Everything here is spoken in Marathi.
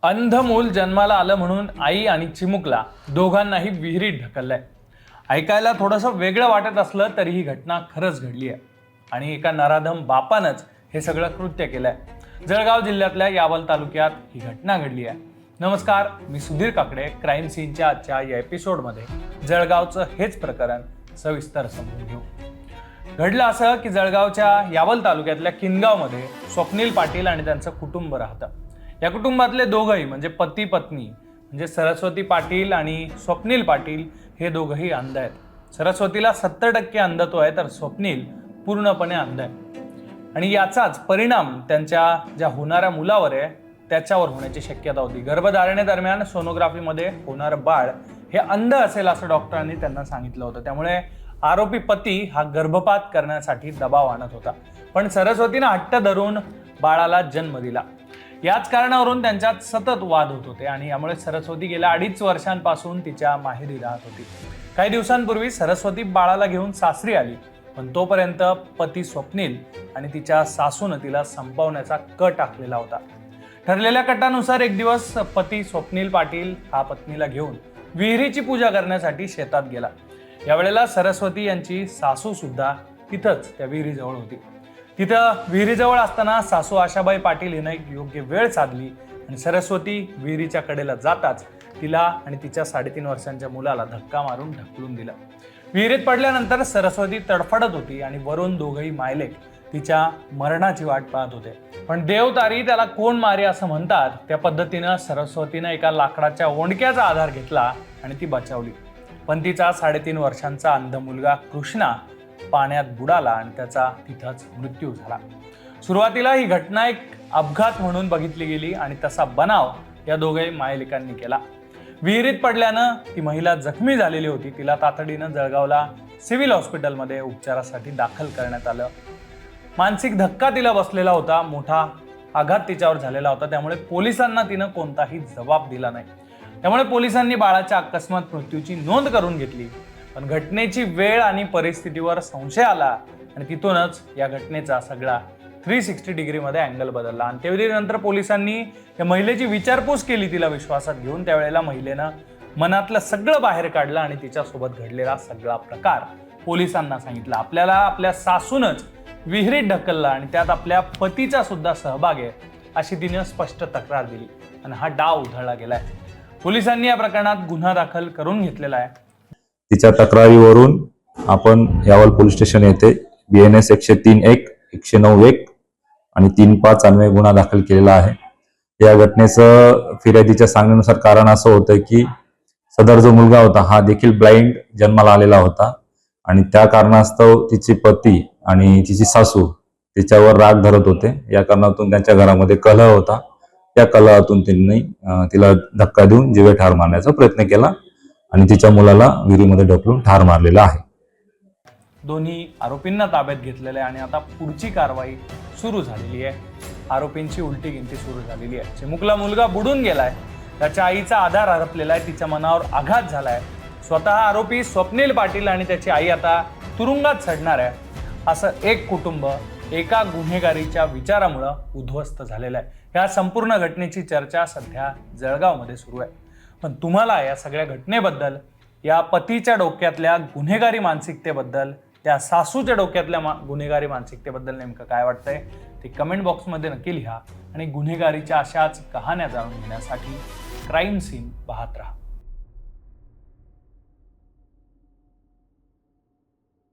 अंध मूल जन्माला आलं म्हणून आई आणि चिमुकला दोघांनाही विहिरीत ढकललंय. ऐकायला थोडंसं वेगळं वाटत असलं तरी ही घटना खरंच घडली आहे आणि एका नराधम बापानंच हे सगळं कृत्य केलंय. जळगाव जिल्ह्यातल्या यावल तालुक्यात ही घटना घडली आहे. नमस्कार, मी सुधीर काकडे. क्राईम सीनच्या आजच्या या एपिसोडमध्ये जळगावचं हेच प्रकरण सविस्तर समजून घेऊ. घडलं असं की जळगावच्या यावल तालुक्यातल्या किनगावमध्ये स्वप्नील पाटील आणि त्यांचं कुटुंब राहतं. या कुटुंबातले दोघंही म्हणजे पती पत्नी म्हणजे सरस्वती पाटील आणि स्वप्नील पाटील हे दोघंही अंध आहेत. सरस्वतीला 70% अंधत्व आहे तर स्वप्नील पूर्णपणे अंध आहे आणि याचाच परिणाम त्यांच्या ज्या होणाऱ्या मुलावर आहे त्याच्यावर होण्याची शक्यता होती. गर्भधारणेदरम्यान सोनोग्राफीमध्ये होणारं बाळ हे अंध असेल असं डॉक्टरांनी त्यांना सांगितलं होतं. त्यामुळे आरोपी पती हा गर्भपात करण्यासाठी दबाव आणत होता, पण सरस्वतीनं हट्ट धरून बाळाला जन्म दिला. याच कारणावरून त्यांच्यात सतत वाद होत होते आणि यामुळे सरस्वती गेल्या 2.5 वर्षांपासून तिच्या माहेरी राहत होती. काही दिवसांपूर्वी सरस्वती बाळाला घेऊन सासरी आली, पण तोपर्यंत पती स्वप्नील आणि तिच्या सासूनं तिला संपवण्याचा कट आखलेला होता. ठरलेल्या कटानुसार एक दिवस पती स्वप्नील पाटील हा पत्नीला घेऊन विहिरीची पूजा करण्यासाठी शेतात गेला. यावेळेला सरस्वती यांची सासू सुद्धा तिथंच त्या विहिरीजवळ होती. तिथं विहिरीजवळ असताना सासू आशाबाई पाटील हिनं एक योग्य वेळ साधली आणि सरस्वती विहिरीच्या कडेला जाताच तिला आणि तिच्या 3.5 वर्षांच्या मुलाला धक्का मारून ढकलून दिलं. विहिरीत पडल्यानंतर सरस्वती तडफडत होती आणि वरून दोघंही मायलेक तिच्या मरणाची वाट पाहत होते. पण देवतारी त्याला कोण मारे असं म्हणतात त्या पद्धतीनं सरस्वतीनं एका लाकडाच्या ओंडक्याचा आधार घेतला आणि ती बचावली. पण तिचा 3.5 वर्षांचा अंध मुलगा कृष्णा पाण्यात बुडाला आणि त्याचा तिथंच मृत्यू झाला. सुरुवातीला ही घटना एक अपघात म्हणून बघितली गेली आणि तसा बनाव या दोघे मायलेकांनी केला. विहिरीत पडल्यानं ती महिला जखमी झालेली होती. तिला तातडीनं जळगावला सिव्हिल हॉस्पिटलमध्ये उपचारासाठी दाखल करण्यात आलं. मानसिक धक्का तिला बसलेला होता, मोठा आघात तिच्यावर झालेला होता. त्यामुळे पोलिसांना तिनं कोणताही जबाब दिला नाही. त्यामुळे पोलिसांनी बाळाच्या अकस्मात मृत्यूची नोंद करून घेतली. पण घटनेची वेळ आणि परिस्थितीवर संशय आला आणि तिथूनच या घटनेचा सगळा 360 डिग्रीमध्ये अँगल बदलला. अंत्यविधीनंतर पोलिसांनी या महिलेची विचारपूस केली तिला विश्वासात घेऊन. त्यावेळेला महिलेनं मनातलं सगळं बाहेर काढलं आणि तिच्यासोबत घडलेला सगळा प्रकार पोलिसांना सांगितला. आपल्याला आपल्या सासूनच विहिरीत ढकललं आणि त्यात आपल्या पतीचा सुद्धा सहभाग आहे अशी तिने स्पष्ट तक्रार दिली आणि हा डाव उधळला गेलाय. पोलिसांनी या प्रकरणात गुन्हा दाखल करून घेतलेला आहे. तिच्या तक्रारीवरून आपण यावल पोलीस स्टेशन येथे BNS 103(1), 109(1) आणि 3(5) अन्वये गुन्हा दाखल केलेला आहे. या घटनेचं फिर्यादीच्या सांगण्यानुसार कारण असं होतं की सदर जो मुलगा होता हा देखील ब्लाइंड जन्माला आलेला होता आणि त्या कारणास्तव तिची पती आणि तिची सासू तिच्यावर राग धरत होते. या कारणातून त्यांच्या घरामध्ये कलह होता. या कलहातून त्यांनी तिला धक्का देऊन जीवे ठार मारण्याचा प्रयत्न केला आणि तिच्या मुलाला विहिरीमध्ये ढकलून ठार मारलेला आहे. दोन्ही आरोपींना ताब्यात घेतलेलं आहे आणि आता पुढची कारवाई सुरू झालेली आहे. आरोपींची उलटी गिनती सुरू झालेली आहे. चिमुकला मुलगा बुडून गेलाय, त्याच्या आईचा आधार हरपलेला आहे, तिच्या मनावर आघात झालाय. स्वतः आरोपी स्वप्नील पाटील आणि त्याची आई आता तुरुंगात चढणार आहे. असं एक कुटुंब एका गुन्हेगारीच्या विचारामुळं उद्ध्वस्त झालेलं आहे. या संपूर्ण घटनेची चर्चा सध्या जळगावमध्ये सुरू आहे. पण तुम्हाला या सगळ्या घटनेबद्दल, या पतीच्या डोक्यातल्या गुन्हेगारी मानसिकतेबद्दल, त्या सासूच्या डोक्यातल्या गुन्हेगारी मानसिकतेबद्दल नेमकं काय वाटतंय ते कमेंट बॉक्समध्ये नक्की लिहा आणि गुन्हेगारीच्या अशाच कहाण्या जाणून घेण्यासाठी क्राईम सीन पाहत राहा.